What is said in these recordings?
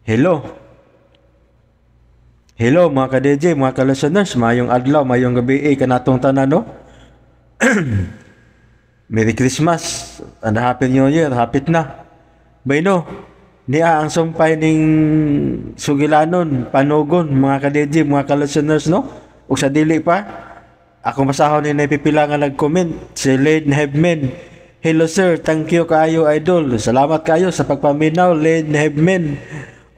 Hello. Hello mga ka-DJ, mga ka-listeners, mayong adlaw, mayong gabi kanatong tanan no. Merry Christmas and Happy New Year, hapit na. Bayno, niya ang sumpay ning sugilanon, panugon mga ka-DJ, mga ka-listeners no. Ug sa dili pa, ako masahon ni napipila nga nag-comment si Lane Hebmen. Hello sir, thank you kayo idol. Salamat kayo sa pagpaminaw Lane Hebmen.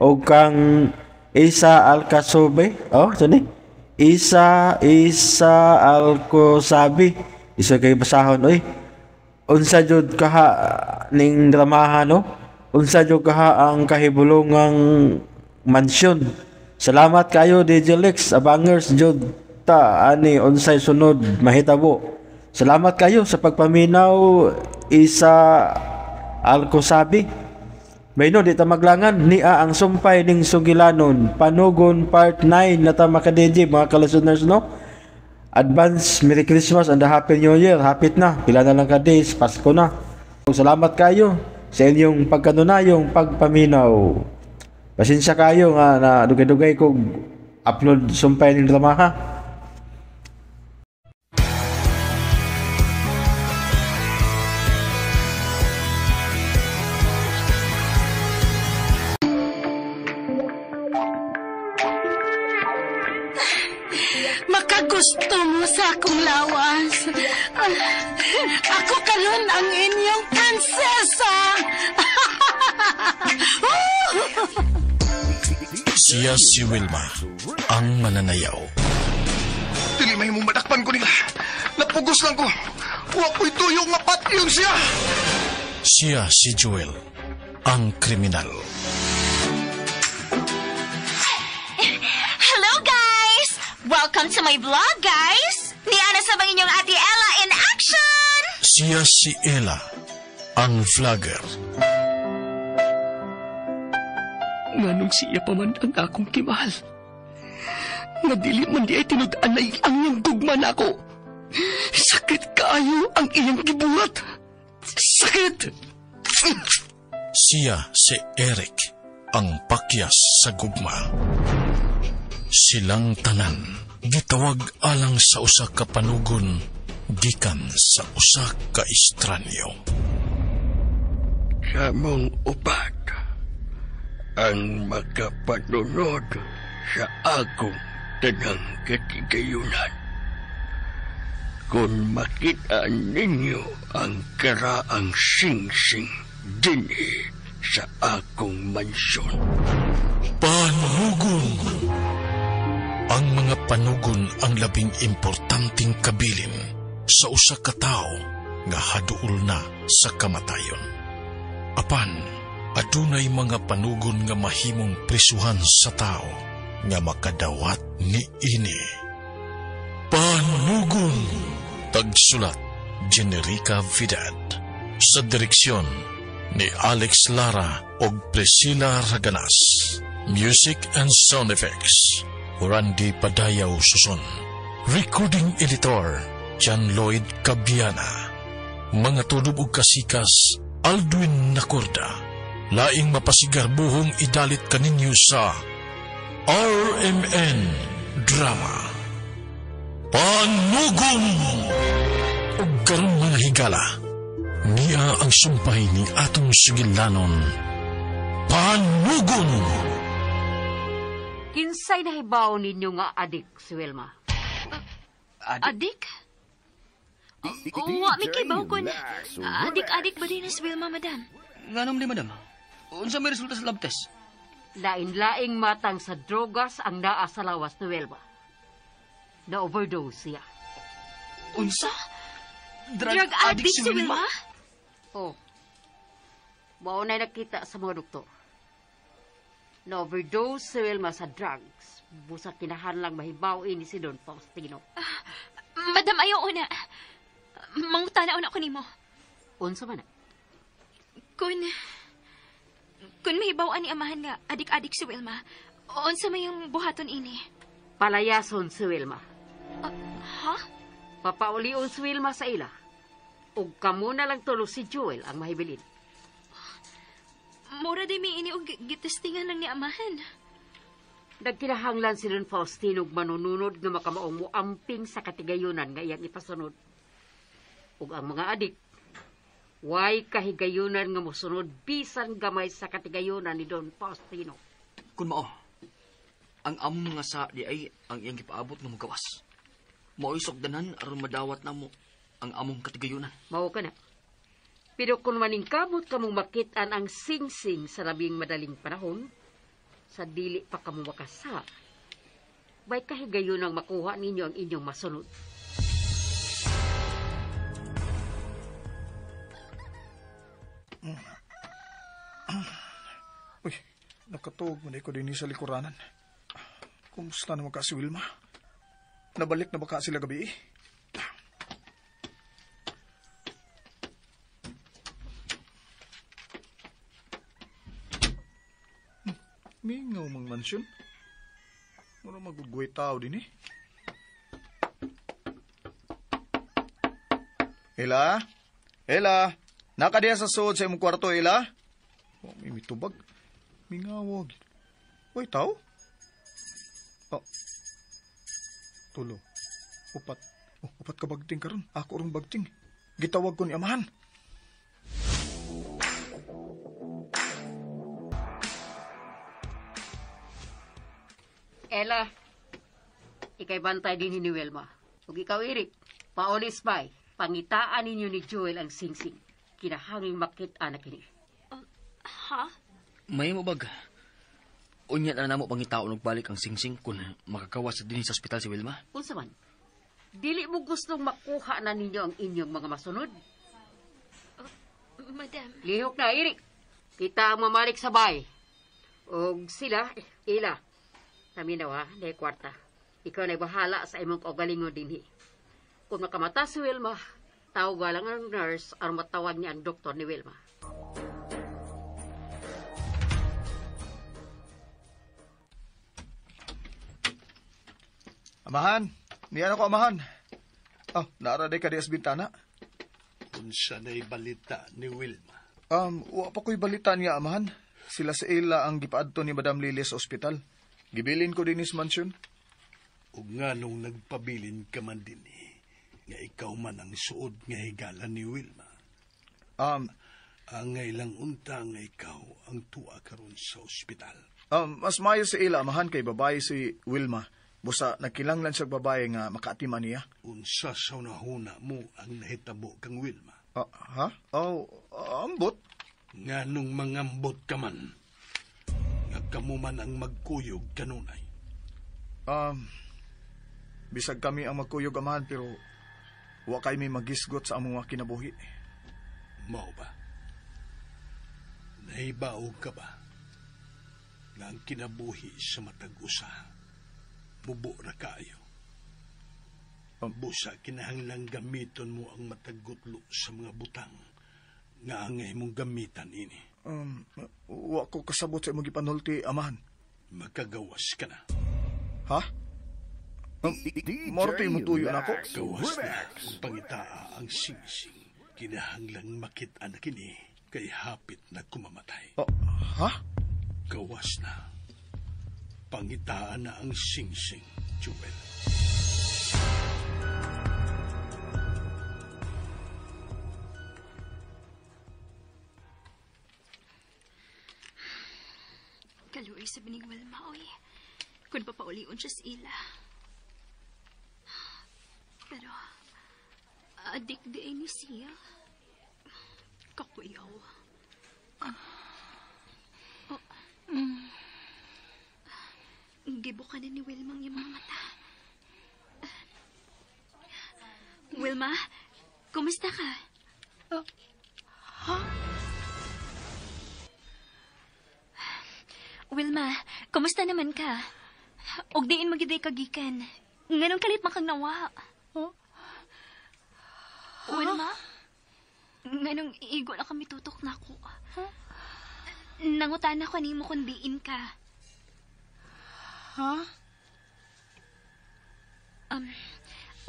O kang Isa Alcasobe. Oh, sani? Isa Alcosabi. Isa kay basahon oy. Unsa jud kaha ning dramahan no? Unsa jud kaha ang kahibulongang mansyon. Salamat kayo DJ Lex, abangers jud ta ani unsay sunod mahitabo. Salamat kayo sa pagpaminaw Isa Alcosabi. Bayno di ta maglangan niya ang sumpay ning sugilanon panugon part 9 na ta maka-DJ mga ka-listeners no. Advance Merry Christmas and Happy New Year. Hapit na, pila na lang ka days, Pasko na. Salamat kayo sa inyong pagkanunayong pagpaminaw. Pasensya kayo nga na dugay-dugay kog upload sumpay ning drama ha. Gusto mo sa akong lawas. Ako karon ang inyong prinsesa. Siya si Wilma, ang mananayaw. Dili may mong madakpan ko nila. Napugos lang ko. Huwag ko'y tuyong mapat yun siya. Siya si Joel, ang kriminal. Hello guys! Welcome to my vlog guys! Niana sa bang inyong Ate Ella in action! Siya si Ella, ang vlogger. Nganong siya pa man ang akong kimahal. Nadili man di ay tinudaan na ang iyang gugma na ako. Sakit kaayo ang iyang gibuhat. Sakit! Siya si Eric, ang pakyas sa gugma. Silang tanan, gitawag alang sa usa ka panugon, gikan sa usa ka estranyo. Kamong upat ang makapanunod sa akong tanang katigayunan. Kung makita ninyo ang karaang sing-sing dinhi sa akong mansyon. Panugon! Ang mga panugon ang labing importanteng kabilin sa usa ka tawo nga haduol na sa kamatayon. Apan, adunay mga panugon nga mahimong prisuhan sa tao nga makadawat ni ini. Panugon! Tagsulat, Generica Vidad. Sa direksyon ni Alex Lara og Priscilla Raganas. Music and sound effects, Randy Padayaw Suson. Recording editor, John Lloyd Cabiana. Mga tulob ug kasikas, Aldwin Nacorda. Laing mapasigar buhong idalit kaninyo sa RMN Drama. Panugon! Ug karon mga higala, niya ang sumpay ni atong sugilanon. Panugon! Kinsay nahibaw ninyo nga adik si Wilma? Adik? Wa mi kibaw kon. Adik-adik ba din si Wilma, madam? Nganom di, madam. Unsa may resulta sa lab test? Lain-laing matang sa drogas ang naa sa lawas ni Wilma. Na-overdose siya. Unsa? Drug addict si Wilma? Oh. Maunay nakita sa mga doktor. Na-overdose si Wilma sa drugs. Busa kinahanglang mahibaw ini si Don Faustino. Madam, ayaw una. Mangutana una ko nimo. Unsa man na? Kung mahibawan ni amahan nga adik-adik si Wilma, unsa may yung buhaton ini? Palayason si Wilma. Ha? Papaulion si Wilma sa ila. Ug kamo na lang tulo si Joel ang mahibilin. Mura Mura di may ini og gitestingan lang ni amahan. Nagkinahanglan si Don Faustino og manununod nga makamaong muamping sa katigayunan nga iyang ipasunod. Ug ang mga adik, way kahigayunan nga mosunod bisan gamay sa katigayunan ni Don Faustino. Kun mao, ang among mga sa di ay ang iyang gipaabot nga magawas. Mao'y sugdanan aron madawat namo ang among katigayunan. Mao ka na. Pero kung maningkamot kamong makitaan ang singsing sa labing madaling panahon, sa dili pa kamo makasa, bay kahigayunang makuha ninyo ang inyong masunod. Uy, nakatuog man ko din sa likuranan. Kumusta naman ka si Wilma? Nabalik na ba ka sila gabi? Mingaw mang mansyon. Mura magugway tao din Ela? Ela? Nakadiya sa suod sa imong kwarto, Ela? Oh, may mitubag. Mingawag. Uy, tao? Oh. Tulo. Upat. Oh, upat ka bagting karon. Ako rong bagting. Gitawag ko ni amahan. Ella, ikay bantay din ni Wilma. Ug ikaw, Eric, paulis bay, pangitaan ninyo ni Joel ang singsing. Kinahanging makita na kini. Ha? May mo bag. Unya na namo pangitao nagbalik ang singsing kun makakawas sa dinhi sa ospital si Wilma. Unsa man? Dili mo gustong makuha na ninyo ang inyong mga masunod? Madam. Lihok na, Eric. Kita ang mamalik sa bay. Og sila, Ella, taminawa, na kwarta. Ikaw na bahala sa imong kaugalingon dinhi. Kung makamata si Wilma, tawag lang ang nurse aron matawag niya ang doktor ni Wilma. Amahan, niyan ako amahan. Oh, naaraday ka di as bintana. Unsa na'y balita ni Wilma? Wa pa ko'y balita niya, amahan. Sila sa ila ang gipaadto ni Madam Lily sa ospital. Gibilin ko din is mansion. Ug nga nung nagpabilin ka man din nga ikaw man ang suod nga higala ni Wilma. Angay lang unta nga ikaw ang tuwa karon sa ospital. Mas mayo sa ila, amahan, kay babae si Wilma. Busa, nagkilanglan siya babae nga makaatiman niya. Unsa sa unahuna mo ang nahitabo kang Wilma? Ha? Oh, ambot. Nga nung mangambot ka man, nga kamo man ang magkuyog kanunay. Bisag kami ang magkuyog, amahan, pero wa kay may magisgot sa among mga kinabuhi. Mao ba? Nahibaog ka ba? Nga ang kinabuhi sa matag usa, bubo ra kayo. Busa, kinahanglang gamiton mo ang matagutlo sa mga butang nga angay mong gamitan ini. Wa ko kasabot sa imong gipanulti, amahan. Magkagawas ka na. Ha? Morte mo tuyo na ako. Gawas na kung pangitaa ang singsing. Kinahanglang makita na kini kay hapit na kumamatay. Ha? Gawas na. Pangitaan na ang singsing, Joel. Kaluoy sa bining Wilma, oy. Kung papaulion siya sa ila. Pero, adik di ay ni siya. Kakuyaw. Gibo ka na ni Wilma ang iyong mga mata. Wilma, kumusta ka? Wilma, kumusta naman ka? Og diin magiday kagikan. Nganong kalit makang nawa. Wilma? Nganong igo na kami tutok na ko. Nangutan ako ni mo kung diin ka.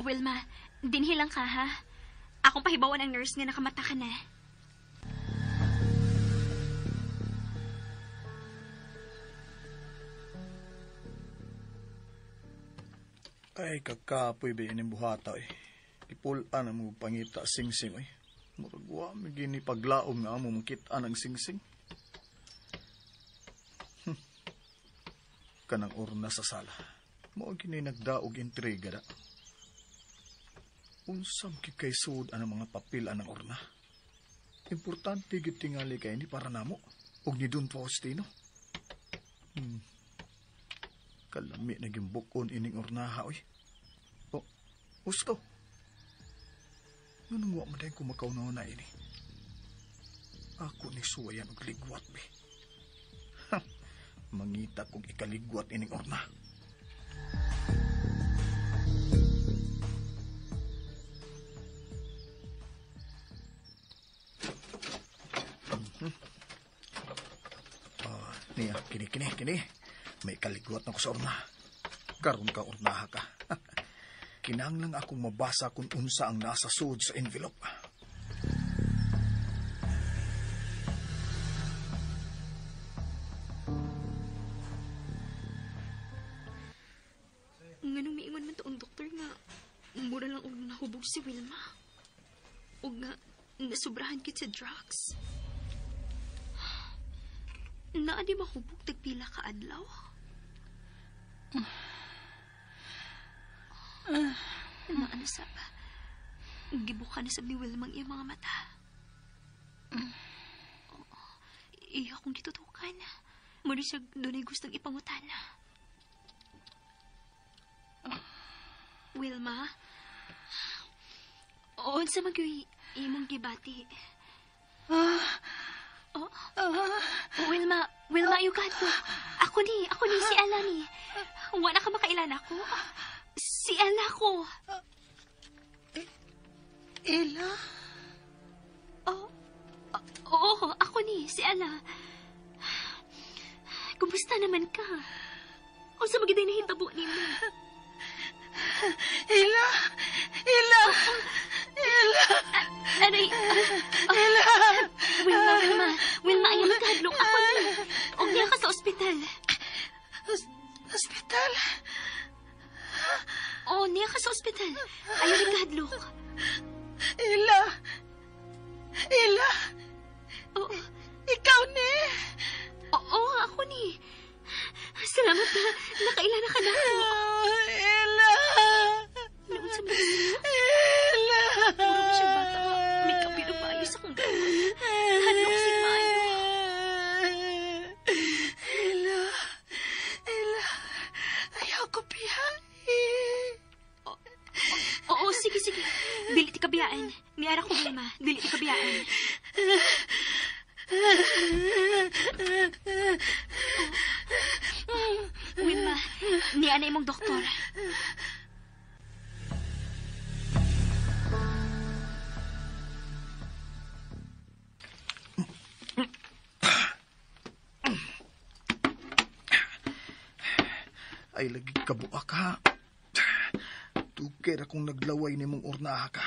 Wilma, dinhilang ka ha? Akong pahibawan ang nurse nga nakamata ka na. Ay, kakapoy ba yun yung buhata eh. Ipulaan ang mga pangita sing-sing eh. Muragwa, may ginipaglaom nga mo makita ng sing-sing. Kanang urna sa sala. Mo gini nagdaog intriga da. Unsam kay sud ang mga papel ang urna. Importante gid tingali kay ni para namo ug ni Don Faustino. Kalami naging bukon ining urnaha oy. O, gusto. Ngunong wa maday ko makaunaw na ini. Ako ni suwayan og ligwat be. Mangita kong ikaligwat ining urna. Niya, kini. May kaligwat na ko sa urna. Karon ka urnaha ka. Kinahanglan akong mabasa kung unsa ang nasa sud sa envelope. Nganong miingon man toong doktor nga mura lang og nahubog si Wilma. Og nga nasubrahan kit sa drugs. Naa di mahubog tagpila ka adlaw. Ano sa ba? Gibuka na sa ni Wilma ang iyang mga mata. Iya kong gitutukan. Mari siya doon ay gustong ipangutana. Wilma? Oon sa mag-uwi imong gibati. Wilma, ayukan ko. Ako ni si Ella ni. Wala ka makailan ako. Si Ella ko. Ella? Oo, ako ni, si Ella. Kumusta naman ka? O sa magiday na hitabo ni mo? Ella! Aray, Wilma, ayaw magkahadlok ako ni. O niya ka sa ospital. Hospital? Oo, niya ka sa ospital. Ayaw magkahadlok. Ella! Oo. Ikaw ni! Oo, ako ni. Salamat na nakailan ka na ako. Ella! Noon sa mga nila. Ella! Puro ba siya bata nga? May kapiro ba ayos akong gawin? Hadlok si Mayo. Ella! Ayaw ko biyahe. Oo, sige. Dili ti kabiyaan. Niara ko, Wilma. Dili ti kabiyaan. Wilma, niana imong doktor. Ay, lagi kabuak ha. Tukir akong naglaway ni mong urnaha ka.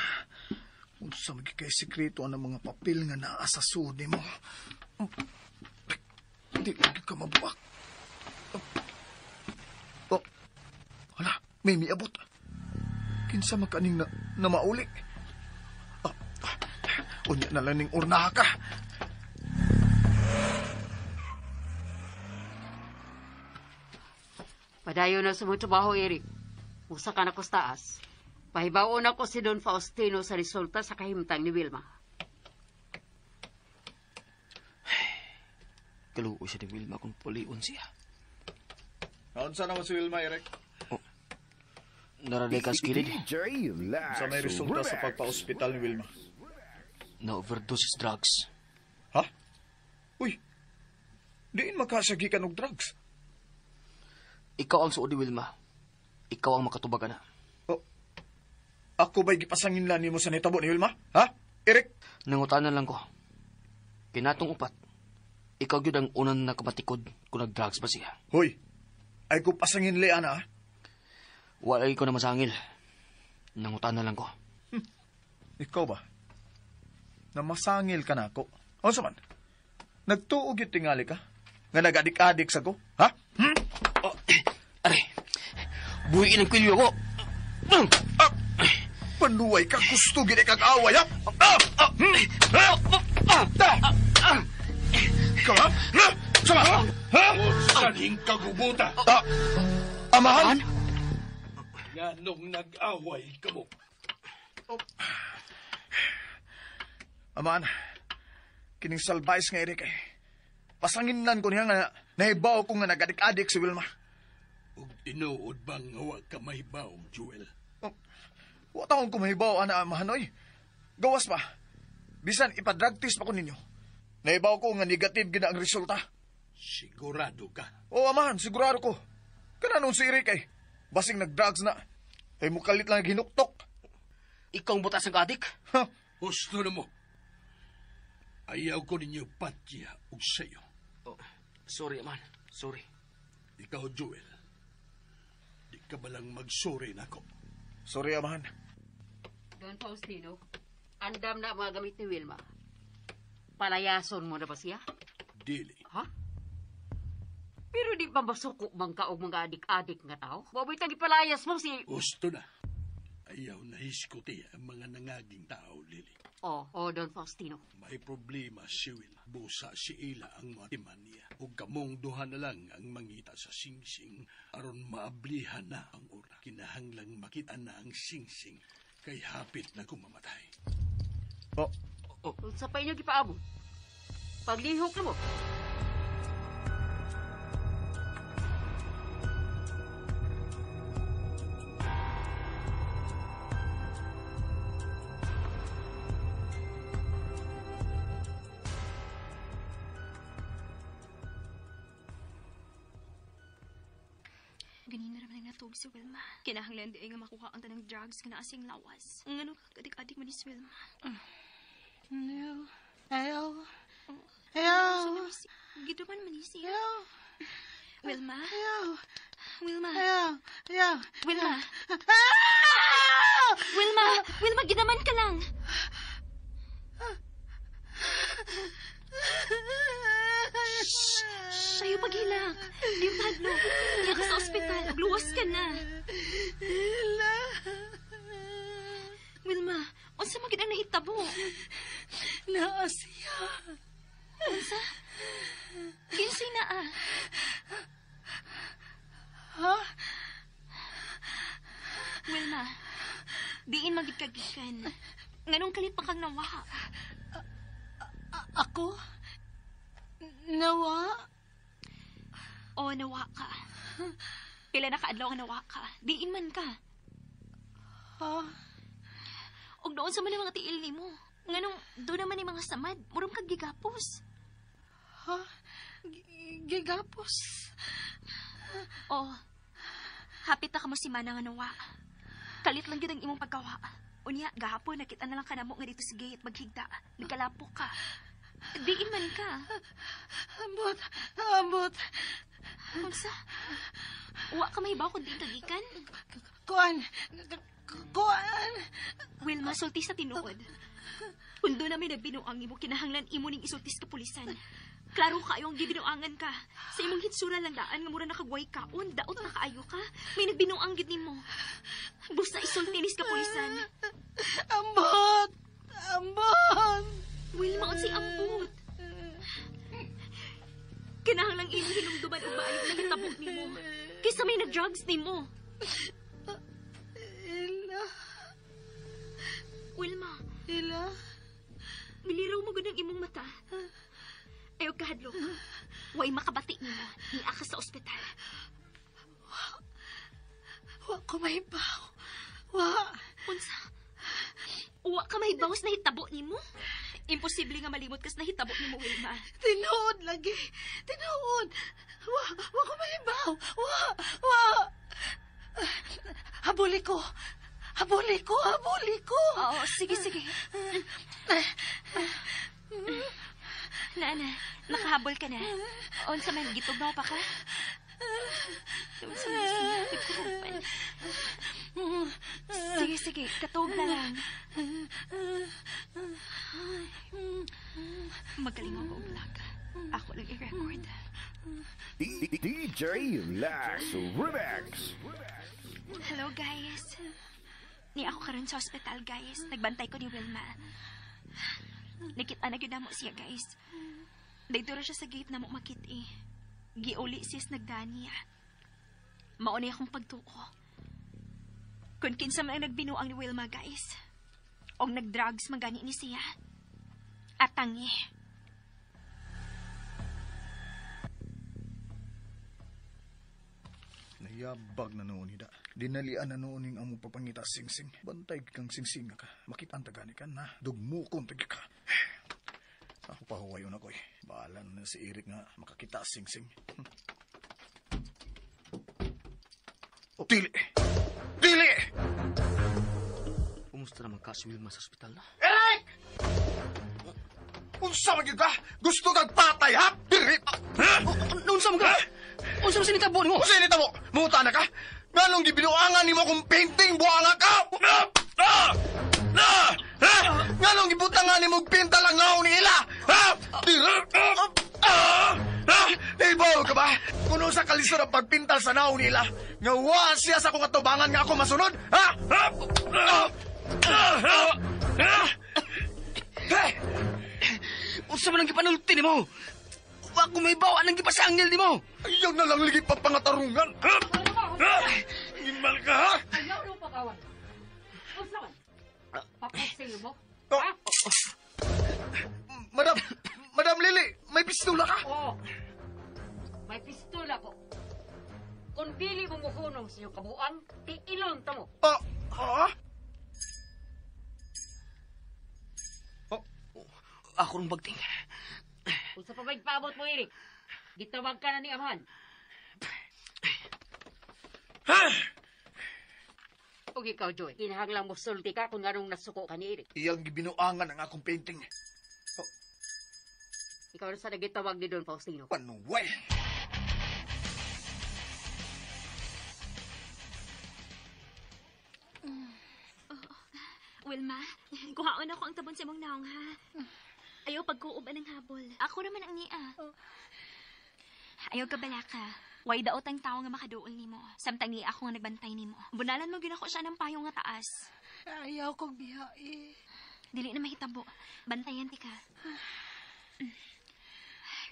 Unsa magigay sekreto ang mga papel nga naa sa sud nimo. Hindi lagi ka mabuak. Hala, may miabot. Kinsa makaning na mauli. Unya na lang ning urnaha ka. Padayon na sa mong trabaho, Eric. Usa ka na ko sa taas. Pahibaon ako si Don Faustino sa resulta sa kahimtang ni Wilma. Kaluoy siya ni Wilma kung puliun siya. Naunsa naman si Wilma, Eric? Naraday ka skilid. Sa may resulta sa pagpa-ospital ni Wilma. Na-overdose sa drugs. Ha? Uy, diin makasagi ka ng drugs. Ikaw ang suod ni Wilma. Ikaw ang makatubagan na. Ako ba'y gipasangin lang mo sa nitabo ni Wilma? Ha? Eric? Nangutanan lang ko. Kinatong upat. Ikaw yun ang unang nakapatikod kung nag-drugs ba siya. Hoy, ay ko pasangin lian ha? Walay ko na masangil. Nangutanan lang ko. Ikaw ba? Namasangil ka na ako. O saman, nagtuog yung tingali ka? Nga nag-adik-adik sa ko? Ha? Are, buhiin ang kwilyo ko. Panuway ka, gusto gini kag away, ha? Ikaw, ha? Sama, ha? Saning kagubuta. Amahan? Nga nung nag-away ka mo. Amahan, kining salbais nga Eric, pasanginan ko niya nga nahibaw ko nga nagadik-adik si Wilma. Ug tinuod bang nga ka mahibaw, Joel? Wa taon ko mahibaw, ana amahan, oy. Gawas pa. Bisan ipadrag test pa ko ninyo. Nahibaw ko nga negative gina ang resulta. Sigurado ka? Oo, amahan, sigurado ko. Kananon si Eric ay. Basing nag-drugs na. Ay mukalit lang ginuktok. Ikaw ang butas ng adik? Ha? Gusto na mo. Ayaw ko ninyo patya og sayo. Oh, sorry, man. Sorry. Ikaw, Joel. Di ka ba lang mag-sorry na ko? Sorry, amahan. Don Faustino, andam na mga gamit ni Wilma. Palayason mo na ba siya? Dili. Ha? Pero di pa masuko bang ka og mga adik-adik nga tao? Baboy tagi palayas mo si... Gusto na. Ayaw na hiskuti ang mga nangaging tao, Lily. Don Faustino. May problema si Will. Busa si Ila ang matiman niya. O kamong duha na lang ang mangita sa singsing aron maablihan na ang ura. Kinahanglang makita na ang singsing kay hapit na kumamatay. Sa pa inyo gipaabot. Paglihok na mo. Ganina naman ang natog si Wilma. Kinahanglan di ay nga makuha ang tanang drugs nga naasing lawas. Ang ano adik-adik man ni si Wilma. Ayaw. Giduman man ni siya. Ayaw. Wilma? Ayaw. Wilma? Ayaw. Wilma? Ah! Wilma! Wilma, ginaman ka lang! Sa'yo paghilak. Di yung hadlo. Kaya ka sa ospital. Magluwas ka na. Wilma, unsa magid ang nahitabo? Naa siya. Unsa? Kinsay na ah? Ha? Wilma, diin magid kagikan. Nganong kalit pa kang nawa? Ako? Nawa? O, nawa ka. Pila na kaadlaw nga nawa ka. Diin man ka. Ha? Og doon sa man mga tiil ni mo. Nganong doon naman yung mga samad. Muram kag gigapos. Ha? Gigapos? O, hapit na ka mo si Mana nga nawa. Kalit lang yun ang imong pagkawa. Unya, gahapon, nakita na lang ka na mo nga dito sa gate maghigda. Nagkalapo ka. Diin man ka. Ambot. Unsa? Uwa ka mahibaw kung diin kagikan? Kuan. Wilma, sulti sa tinuod. Kung doon namin nagbinuang imo, kinahanglan imo ning isultis ka pulisan. Klaro kayo ang gibinuangan ka. Sa imong hitsura lang daan nga mura nakagway kaon, daot na kaayo ka. May nagbinuang gid nimo. Busa isultinis ka pulisan. Ambot. Wilma, unsi ambot. Kinahanglang imo hinumduman og maayo na hitabok nimo. Kaysa may nag-drugs nimo. Wilma. Miliraw mo gud ang imong mata. Ayaw kahadlok. Way makabati nimo. Niya ka sa ospital. Wa ko mahibaw. Unsa? Uwa ka mahibawas na hitabo nimo? Imposible nga malimot kas na hitabo nimo, Wilma. Tinuod lagi. Wa ko mahibaw. Habuli ko. Oo, sige. Nana, nakahabol ka na. Unsa man, gitugnaw pa ka? Sige, katog na lang. Magaling ako vlog. Ako lang i-record. DJ Lax Remix. Hello guys. Ni ako karon sa ospital, guys. Nagbantay ko ni Wilma. Nakita na gyud namo siya, guys. Dito ra siya sa gate na mo makit. Giuli sis nagdani. Mao ni akong pagtuo. Kung kinsa man ang nagbinuang ni Wilma, guys. Og nagdrugs magani ni siya. At tangi. Nayabag na noon nida. Dinalian na noon yung among papangita singsing. Bantay kang singsing ka. Makita ang tagani ka na. Dugmo kong tagi ka. Ako pa huwayon ako eh. Baalan na si Eric nga makakita singsing. Dili! Dili! Kumusta naman ka si Wilma sa ospital na? Eric! Unsa man gyud ka? Gusto kang patay ha? Dili! Unsa man ka? Unsa man sinitabo nimo? Unsa nita mo? Muta na ka? Nganong gibinuangan nimo kung painting buanga ka? Nganong gibutangan nimo pinta lang ngaw ni ila? Ha? Ibaw ka ba? Kuno sa kalisod ang pagpintal sa naw nila. Nga wa siya sa kong atubangan nga ako masunod? Ha? Unsa man ang gipanulti nimo? Wa ko may bawa nang gipasangil nimo. Ayaw na lang ligi pa pangatarungan. Inmal ka ha? Ayaw nung pakawan. Unsa man? Papasin mo? Oh. Madam Lily, may pistola ka? Oo. May pistola ko. Kung dili mo muhunong sa iyong kabuang, iilon ta mo. Ako nung bagting. Kung sa pabagpaabot mo, Eric, gitawag ka na ni Amahan. O ikaw, Joy, kinahanglang mo sulti ka kung anong nasuko ka ni Eric. Iyang gibinuangan ang akong painting. Ikaw na sa nagitawag ni Don Faustino. Panuway! Wilma, kuhaon ako ang tabon sa imong naong, ha? Ayaw pagkuuban ng habol. Ako naman ang nia. Ayaw ka balaka. Way daot ang tao nga makaduol nimo. Samtang ni ako nga nagbantay nimo. Bunalan mo ginako siya ng payong nga taas. Ayaw kong biyahe. Dili na mahitabo. Bantayan ti ka.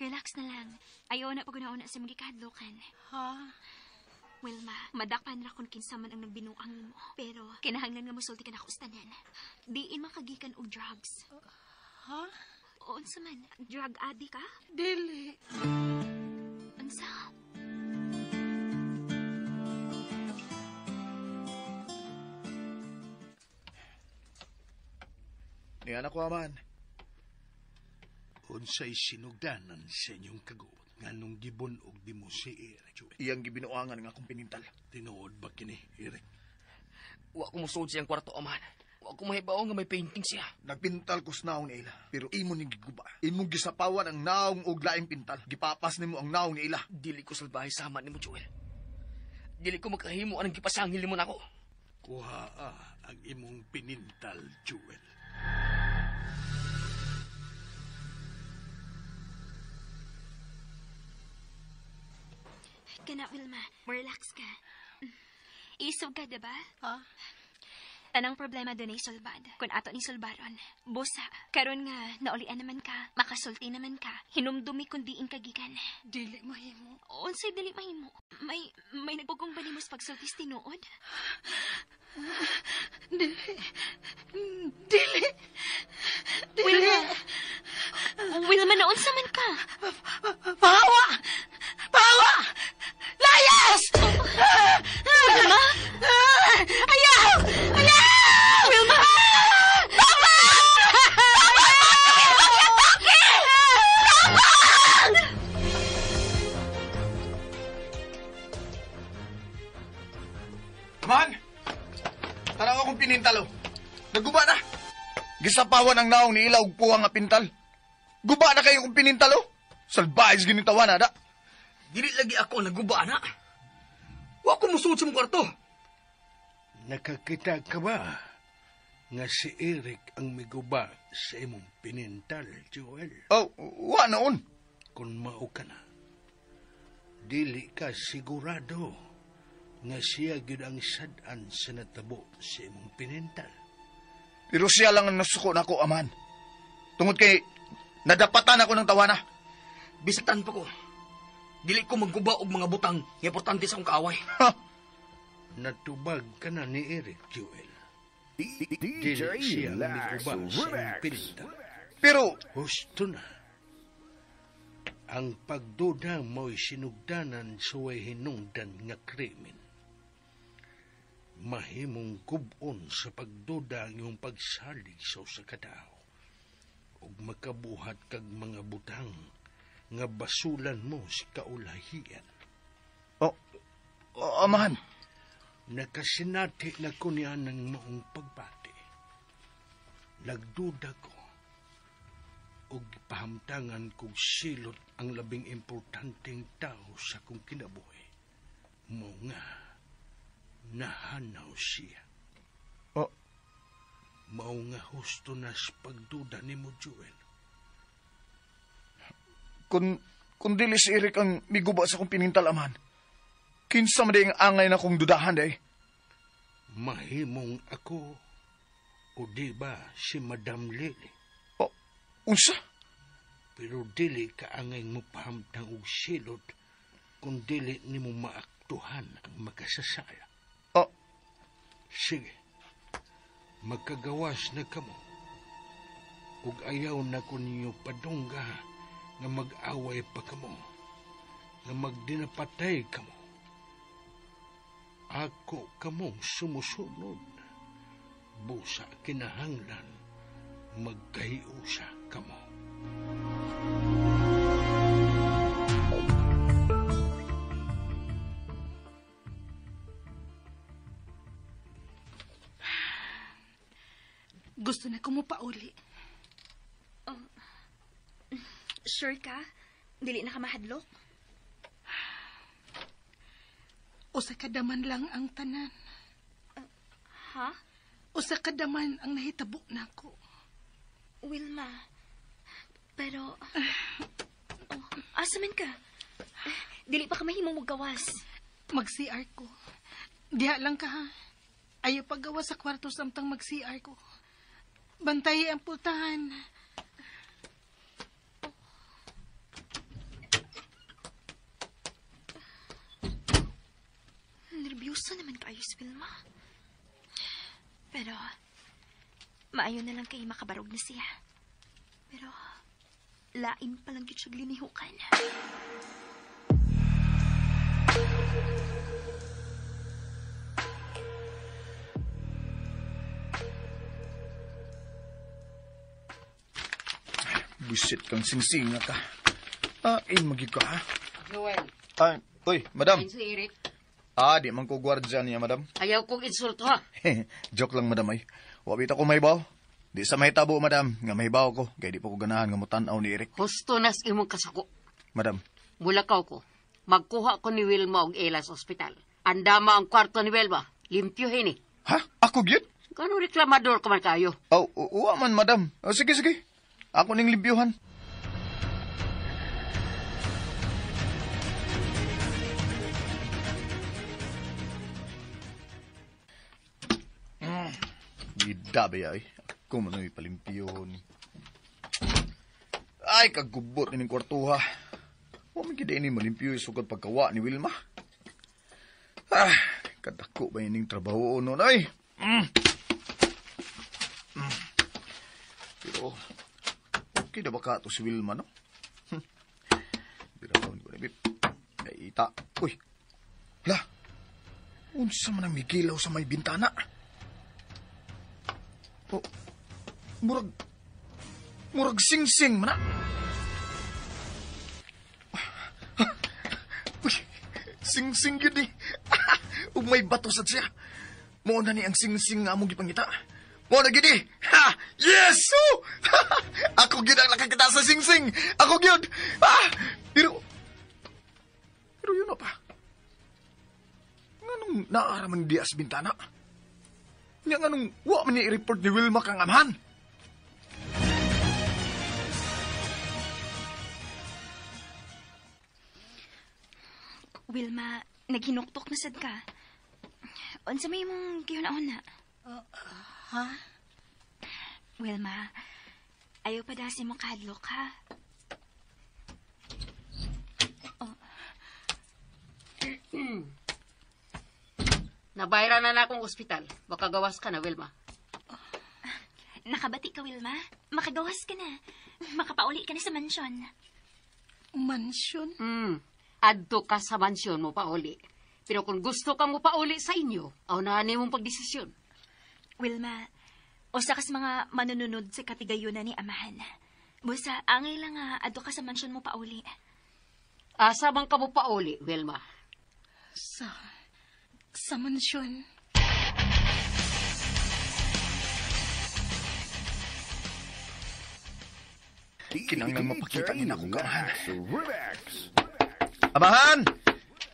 Relax na lang. Ayaw na pag-una-una sa mga kahadlokan. Ha? Wilma, madakpan ra kung kinsa man ang nagbinuang nimo. Pero kinahanglan nga mosulti ka na kustanan. Diin makagikan og drugs. Ha? Unsa man, drug addict ka? Dili. Unsa? Ni anak ko aman. Unsay sinugdanan sa inyong kaguot nganong gibon og di mo si Eric. Iyang gibinuangan nga akong pinintal. Tinuod ba kini, Eric? Wa ko musuod siyang kwarto, Amahan. Wa ko mahibaw nga may painting siya. Nagpintal ko sa naong ni ila. Pero imo ning giguba. Imong gisapawan ang naong og laing pintal. Gipapas nimo ang naong ni ila. Dili ko salbahe sama nimo, Joel. Dili ko makahimo anang gipasangil nimo nako. Kuhaa ang imong pinintal, Joel. Kana, Wilma. Relax ka. Isog ka, diba? Ha? Tanang problema doon ay solbad. Kung ato ni solbaron, busa. Karon nga, naulian naman ka. Makasulti naman ka. Hinumdumi kung diin kagikan. Dili mahimo. Unsay dili mahimo? May nagpugong banimos pagsultis tinuod? Dili. Dili. Wilma! Wilma, naunsa man ka? Pawa! Pawa! Layas! Wilma? Ayaw! Ayaw! Wilma! Pawa! Man! Tanang akong pinintalo. Naguba na. Gisapawan ang naong ni ila og puwang nga pintal. Guba na kayo kong pinintalo. Salbayes ginitawan na da. Dili lagi ako naguba na. Wa ko musuod sa mong kwarto. Nakakita ka ba nga si Eric ang miguba sa imong pinintal, Joel? Oh, wa noon. Kung mao ka na, dili ka sigurado nga siya gyud ang sad-an sa natabo sa imong pinintal. Pero siya lang ang nasuko nako, amahan. Tungod kay nadapatan ako ng tawana. Bisatan pa ko. Dili ko magguba og mga butang nga importante sa akong kaaway. Ha? Natubag ka na ni Eric, Joel. Dili siya miguba sa imong pinintal. Pero, Husto na. Ang pagduda mo'y sinugdanan sa way hinungdan nga krimen. Mahimong kubon sa pagduda ang iyong pagsalig sa usa ka tawo. Ug makabuhat kag mga butang nga basulan mo sa kaulahian. amahan, Nakasinati na ko niya ng maong pagbati. Nagduda ko ug pahamtangan kong silot ang labing importanteng tao sa kong kinabuhi. Mo nga, nahanaw siya. Oh. Mao nga husto na sa pagduda ni mo, Joel. kung dili si Eric ang miguba sa kong pinintal, amahan, kinsa man ang angay na kong dudahan, day. Mahimong ako, o di ba si Madam Lily? Unsa? Pero dili ka angay mo pahamtang og silot kung dili ni mo maaktuhan ang makasasala. Oh. Sige, magkagawas na kamo. Ug ayaw na ko ninyo padungga nga mag-away pa kamo, nga magdinapatay kamo. Ako kamong sumusunod, busa kinahanglan, magkahiusa kamo. Gusto na ko mo pauli. Sure ka? Dili na ka mahadlok? Usa ka daman lang ang tanan. Ha? Usa ka daman ang nahitabo nako. Wilma, pero... asa man ka? Dili pa ka mahimong magawas. Mag-CR ko. Diha lang ka ha. Ayaw paggawa sa kwarto samtang mag-CR ko. Bantayi ang pultahan. Nervyosa naman kayo si Wilma. Pero, maayo na lang kayo makabarog na siya. Pero, lain pa lang yun siya glinihukan. Busit kang singsinga ka. Magig ka, ha? Joel, Uy, madam. ayun si Eric. Di man ko gwardya niya, madam. Ayaw kong insulto ha. Joke lang, madam, ay. Wabit ako mahibaw. Di sa mahitabo, madam, nga mahibaw ko. Kaya di po ko ganahan nga mutanaw ni Eric. Husto nas imong kasako. Madam, Bulakaw ko. Magkuha ko ni Wilma og ila sa ospital. Andama ang kwarto ni Wilma. Limpyohin eh. ha? Ako gyud? Kano reklamador ka man kayo? Uwa man, madam. Sige, sige. Ako ning libyuhan. Gidabe ay. Ako man ang ipalimpiyon. Ay, kagubot ni kwartuha. Huwag man kita ini malimpyo sugod pagkawa ni Wilma. Kadako ba ining trabaho nun ay? Pero, okay na ba ka ito si Wilma, no? Biraw ko na, bip. Naita. Uy, hala. Unsa man ang migilaw sa may bintana? Murag sing-sing man na. Uy, sing-sing yun eh. Ug may bato sa siya. Mo na ni ang sing-sing nga among gipangita. Mo na gid eh. Ha! Yes! Ako gyud ang nakakita sa sing-sing. Ako gyud. Pero yun na pa. Nganong naaraman di as bintana? Nga nganong wa man ni i-report ni Wilma kang amahan? Wilma, naghinuktok na sad ka. Unsa may mong gihuna-una? Ha? Wilma, ayaw pa dasi mo kahadlok, ha? Nabayra na akong ospital. Baka gawas ka na, Wilma. Nakabati ka, Wilma. Makagawas ka na. Makapauli ka na sa mansyon. Mansyon? Adto ka sa mansyon mo pauli. Pero kung gusto kang mo pauli sa inyo, aunahan mong pagdesisyon. Wilma, usa kas mga manununod sa katigayunan ni Amahan. Busa, angay lang nga, adto ka sa mansyon mo pauli. Asa bang ka mo pauli, Wilma? Sa mansyon. Kinanglan mapakita niya na ako, Amahan. Amahan!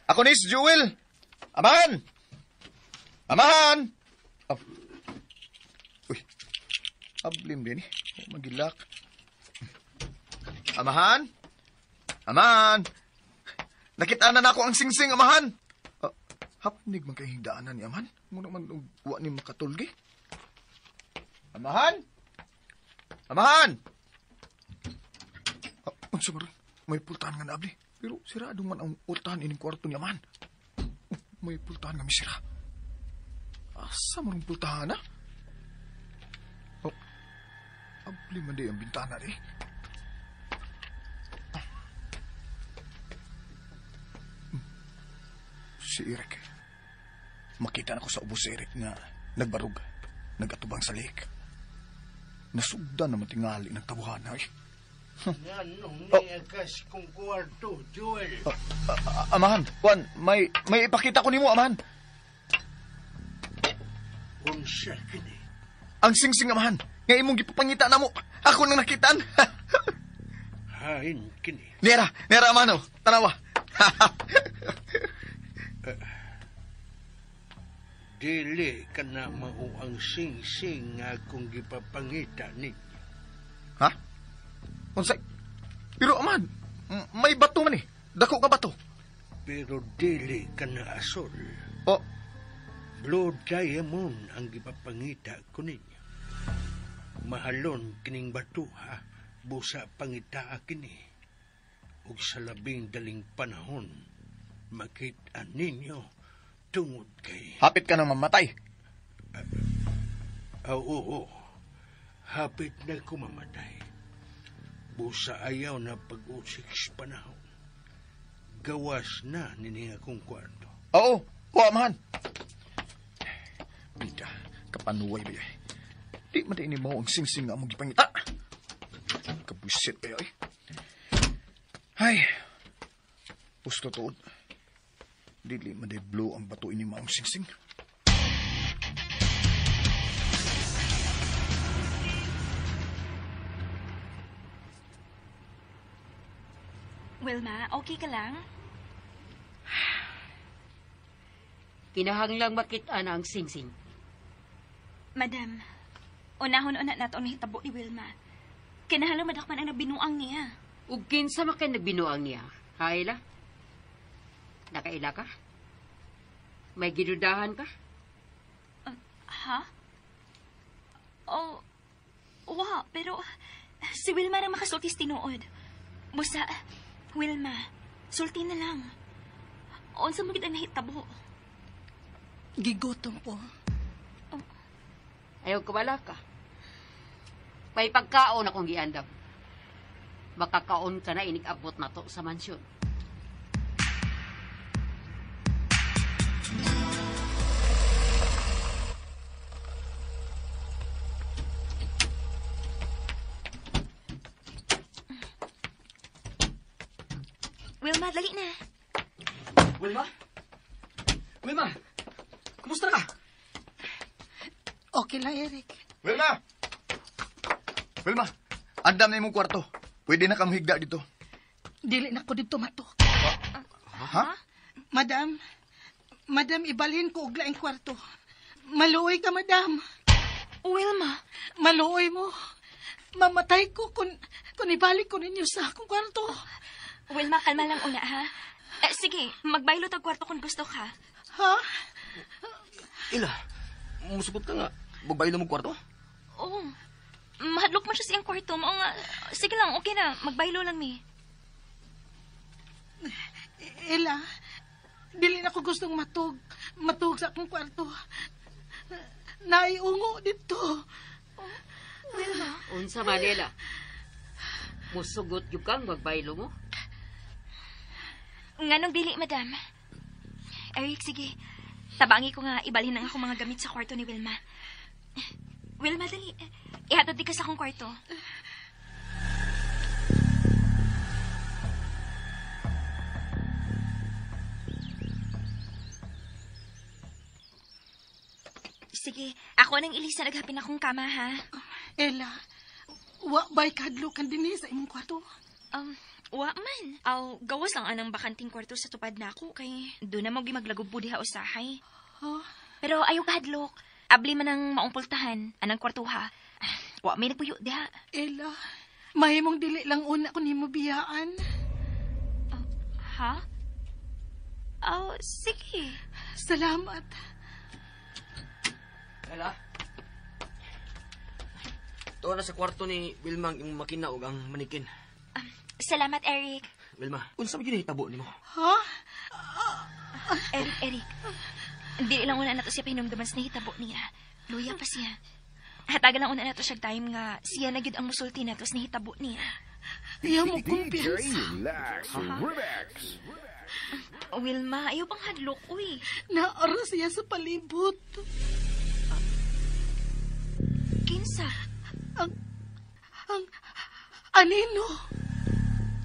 Ako ni si Jewel! Amahan! Amahan! Uy, ablim din eh. Magilak. Amahan? Amahan! Nakita na ako ang singsing, Amahan! Hapnig man kay higdaanan ni Amahan. Muna man uwa ni makatulgi. Amahan? Amahan! Unsa maron? May pultahan nga naabli. Pero sirado man ang pultahan ining kwarto ni Amahan. May pultahan nga misira. Asa marong pultahan, ha? Abli man di ang bintana, di. Si Eric. Makita na ko sa ubos si Eric nga nagbarug, nagatubang sa lake. Nasugdan na matingali ng tabuhan, ay. Anong niyagas kong kwarto, Joel? Amahan, Juan, may ipakita ko nimo, Amahan. Unsa kini? Ang singsing, Amahan. Nga imong gipapangita na mo. Ako nang nakitaan. Hain kini. Nera, Amahan, tanawa. Dili ka na mao ang sing-sing nga akong gipapangita ninyo. Ha? Unsay? Pero, Amahan, may bato man eh. Dako ka bato. Pero dili ka na asol. Oh, Blood diamond ang gipapangita ko ninyo. Mahalon kining bato, ha? Busa pangitaa kini. Ug sa labing daling panahon, makita ninyo tungod kay... hapit ka nang mamatay. Oo. Hapit na kumamatay. Busa ayaw na pag-usik sa panahon. Gawas na nini akong kwarto. Oo, Amahan. Bida, kapanuway ba yun? Di man din mo ang singsing nga mong gipangita. Kabusit ba yun? Ay, pusto tuod. Dili man din blow ang bato ini maong singsing. Wilma, okay ka lang? Kinahanglang makita na ang singsing. Madam, unahon-una nato ang hitabo ni Wilma. Kinahanglan madakman ang nabinuang niya. Ug kinsa man kay nagbinuang niya? Hayla? Nakaila ka? May gidudahan ka? Ha? Oh, wa, pero si Wilma na makasultis tinuod. Busa, Wilma, sulti na lang. Unsa mo gid ang nahitabo? Gigutom po. Ayaw kabala ka. May pagkaon akong giandam. Makakaon ka na inig-abot na to sa mansyon. Wilma, dali na. Wilma? Wilma! Kumusta ka? Okay lang, Eric. Wilma! Andam na imong kwarto. Pwede na kang higda dito. Dili na ko dito matok. Ha? Madam, ibalhin ko og laing kwarto. Maluoy ka, madam. Wilma! Maluoy mo. Mamatay ko kung ibalik ko ninyo sa akong kwarto. Wilma, kalma lang una, ha? Sige, magbaylo tag kwarto kung gusto ka. Ha? Ila, musugot ka nga. Magbaylo mo kwarto? Oo. Mahadlok man siya sa iyang kwarto. Mao nga, sige lang, okay na. Magbaylo lang mi. Ela, dili na ko gustong matug sa akong kwarto. Naiungo dito. Unsa Manila? Musugot yung kang magbaylo mo? Nganong dili, madam? Eric, sige. Tabangi ko nga ibalhin ang akong mga gamit sa kwarto ni Wilma. Wilma, dali. Ihatod di ka sa akong kwarto. Sige, ako nang ilisa naghapin akong kama, ha? Ela, wa ba'y kadlukan din sa imong kwarto? Wa man. Gawas lang anang bakanting kwarto sa tupad na ako, kay doon na mo gimaglagubo diha usahay. Huh? Pero ayaw kahadlok. Abli man ang maumpultahan, anang kwarto ha. Wa may nagpuyo diha. Ela, mahimong dili lang una ko nimo biyaan. Ha? Sige. Salamat. Ela. Tuwa na sa kwarto ni Wilma ang makina ug ang manikin. Salamat, Eric. Wilma, unsa man gyud hitabo nimo? Ha? Eric. Dili lang una nato siya pinumduman sa nahitabo niya. Luya pa siya. Hatagan lang una nato siya time nga siya na gyud ang musulti nato sa nahitabo niya. Ayaw mo kumpiyansa. Wilma, ayaw pang hadlok, uy. Naara siya sa palibot. Kinsa? Ang anino?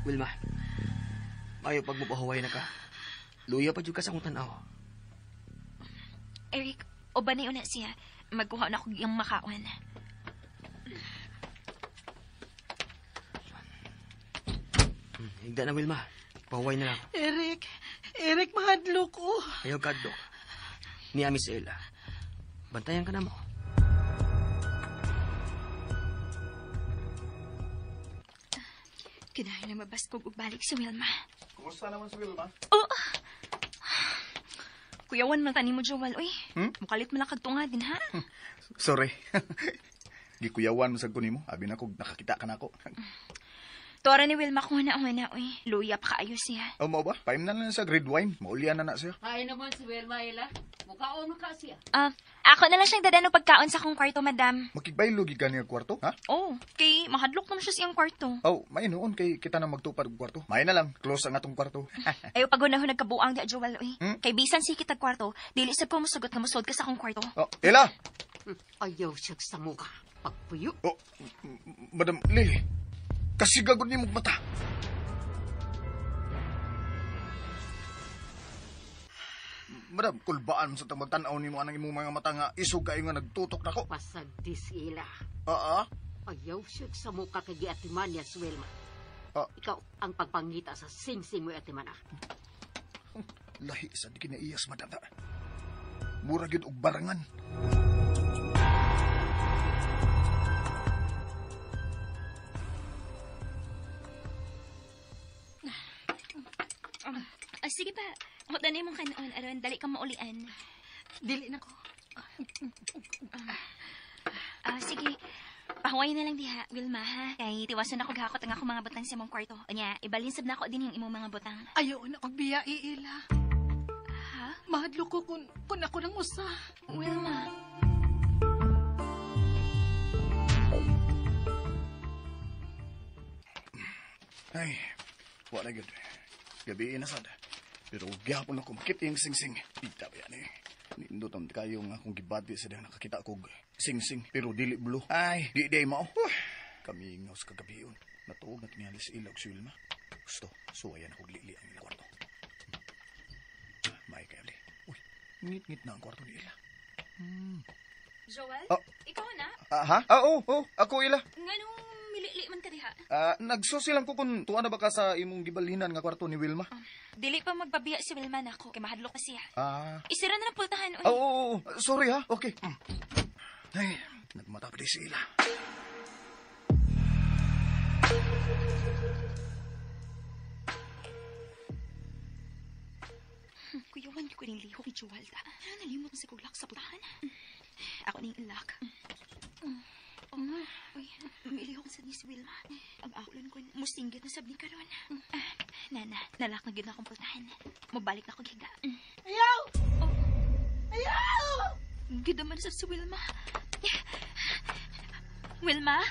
Wilma, mayo pag mupahuway na ka. Luya pa jud ka sa akong tan-aw. Eric, uban na una siya. Magkuha na ako yung makawan. Higda na, Wilma. Pahuway na lang. Eric, mahadlok ko. Ayaw kadto. Ni Miss Ella. Bantayan ka na mo. Kinahanglan mabas kog ug balik si Wilma. Kumusta naman si Wilma? Kuyawan man tani mo, Joel, uy. Mukalit man lang kagtunga din, ha? Sorry. Gikuyawan mo sa kunimo. Abi na kog nakakita ka na ako. Tora ni Wilma kung na, uy. Luya pa kaayo siya. O mo ba? Paim na lang sa grade wine. Maulian na siya. Ay naman si Wilma, Ela. Mukhaon ka siya. Ako na lang siyang dadano pagkaon sa akong kwarto, madam. Makigbaylo gid ka niya kwarto, ha? Kay mahadlok naman siya sa iyang kwarto. May noon kay kita na magtupad og kwarto. May na lang, close ang atong kwarto. Ayaw pagunahon nagkabuang di, Joel, uy. Kay bisan si kitag kwarto, dili sa ko musugot na musod ka sa akong kwarto. Ela! Ayaw siya sa mukha. Pagpuyo. Madam Lily, kasi gagod ni mong mata. Madam, kulbaan mo sa tamagtanaw ni mo anang imong mga mata nga isog kayo nga nagtutok na ko. Pasagdis, Ela. Ayaw siya sa mukha kay giatiman niya si Wilma. Ikaw ang pagpangita sa sing-sing mo atiman ah. Lahi sa di kinaiyas, madam. Mura gyud og barangan. Sige pa. Hudan na mong kanoon, aron. Dali ka maulian. Dili na ko. Sige. Pahuway na lang diha, Wilma, ha? Kay tiwasan ako gahakot ang ako mga butang sa mong kwarto. Anya, ibalinsab na ako din yung imong mga butang. Ayaw na kong biya, Ela. Ha? Mahadlok ko kung ako nang usa. Wilma. Ay, wala gyud. Gabi na sad. Pero gyapon ako makita yung sing-sing. Ita ba yan eh. Nindutan kayo nga akong gibati sa dahil nakakita kog sing-sing. Pero dili blue. Ay, di mao. Kami ngaws kagabiyon. Natuog na tingali si Ilaw si Wilma. Gusto, suwayan ako lili ang ilang kwarto. May kayo li. Uy, ngit-ngit na ang kwarto ni Ila. Joel? Ikaw na? Ha? Oo, ako Ila. Nganong milili man ka diha? Nagsusilang ko kung tuwa na ba ka sa imong gibalhinan nga kwarto ni Wilma? Dili pa magbabiya si Wilma nako kay mahadlok pa siya. Isira na ng pultahan. Oo. Sorry ha. Okay. Ay, nagmata pa di si Ila. Kuyawan ko ko ning lihok ni Joel ta. Nalimot na sa kuglak sa putahan. Ako ning ilak. Uy, milihok sa ni si Wilma. Ang akulon ko, musinggit na sabli ka ron. Nana, nalak na gid na akong putahan. Mabalik na ako giga. Ayaw! Ayaw! Gidaman sa si Wilma. Wilma?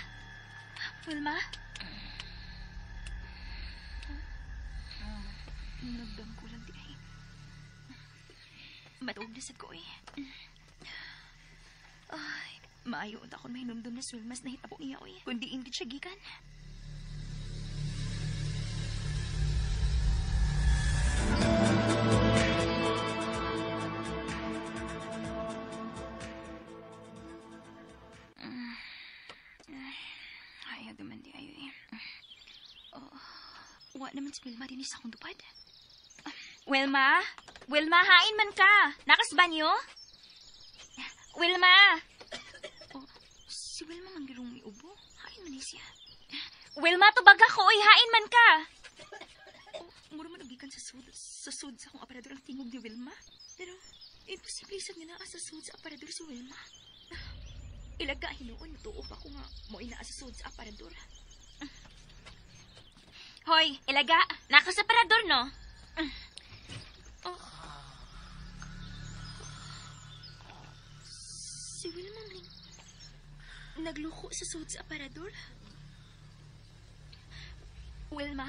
Wilma? Nagdam ko lang di ay. Matuog na sa ko eh. Ay, maayo unta akong mahinumdum na si Wilma na hitabo niya eh. Kundi hindi siya gikan. Ayaw naman di ayo eh. Wa naman si Wilma din sa akong tupad. Wilma? Wilma, hain man ka. Nakas banyo? Wilma! Si Wilma man girong may ubo. Hain man siya. Wilma, tubag ako. Hain man ka. Mura man nagikan sa sud sa akong aparador ang tingog ni Wilma. Pero, imposible sa nga naa sa sud sa aparador si Wilma. Ilaga hinuon, tuop ako nga mo inaa sa sud sa aparador. Hoy, ilaga, naka sa aparador, no? Si Wilma maling nagluko sa sud sa aparador. Wilma?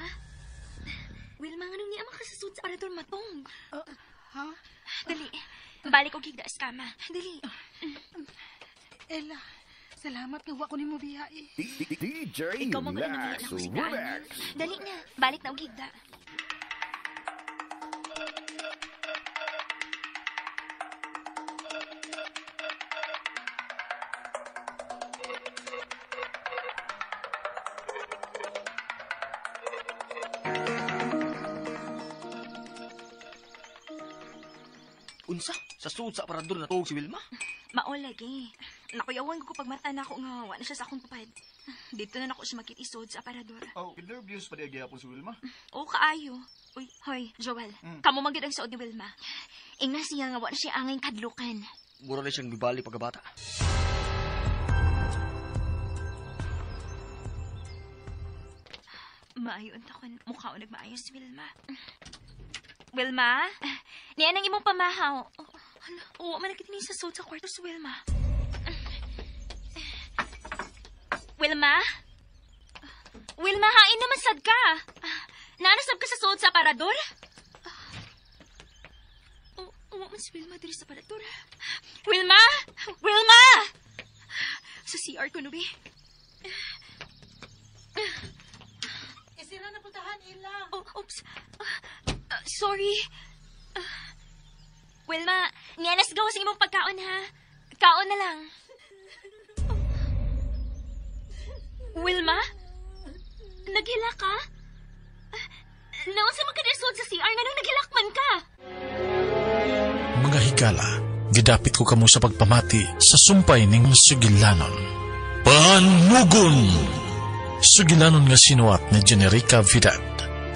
Wilma, anong niya makasasud sa aparador matong? Ha? Dali, balik ko gigda sa kama. Dali. Ella, salamat nga wa ko nimo biyahe. DJ Ikaw mo Max na si Daan. Relax. Dali na, balik na og gigda. Unsa? Sa suod sa aparador na tuog si Wilma? Maolag eh. Nakuyawan ko pag mata na ako nga wa na siya sa akong tupad. Dito na ako siya makitisod sa aparador. Oh, nervous pa di agya po si Wilma. Oo, kaayo. Uy, hoy, Joel. Kamo magid ang suod ni Wilma. Ingna siya nga wa na siya angay kadlukan. Mura na siyang bibalik pagkabata. Maayon takon. Mukha o nagmaayos si Wilma. Wilma? Niya nang imong pamahaw. Oo, managkitini sa suod sa kwarto si Wilma. Wilma? Wilma, hain naman sad ka. Nanasab ka sa suod sa aparador? Oo, man si Wilma diri sa aparador. Wilma! Wilma! Sa CR ko, Nubi. Isira na putahan, Ella. Oops. Sorry. Wilma, niyanas gawa sa imong pagkaon, ha? Kaon na lang. Wilma? Naghila ka? Naon sa magkadasod sa CR nga nang naghilakman ka? Mga higala, gidapit ko kamo sa pagpamati sa sumpay ning Sugilanon. Panugon! Sugilanon nga sinuwat ni Generica Vidal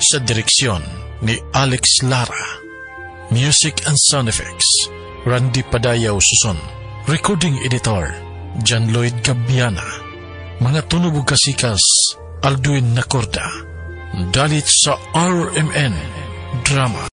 sa direksyon ni Alex Lara. Music and sound effects, Randy Padayaw Suson. Recording editor, John Lloyd Gabiana. Mga tunog ug kasikas, Alduin Nacorda. Dalit sa RMN Drama.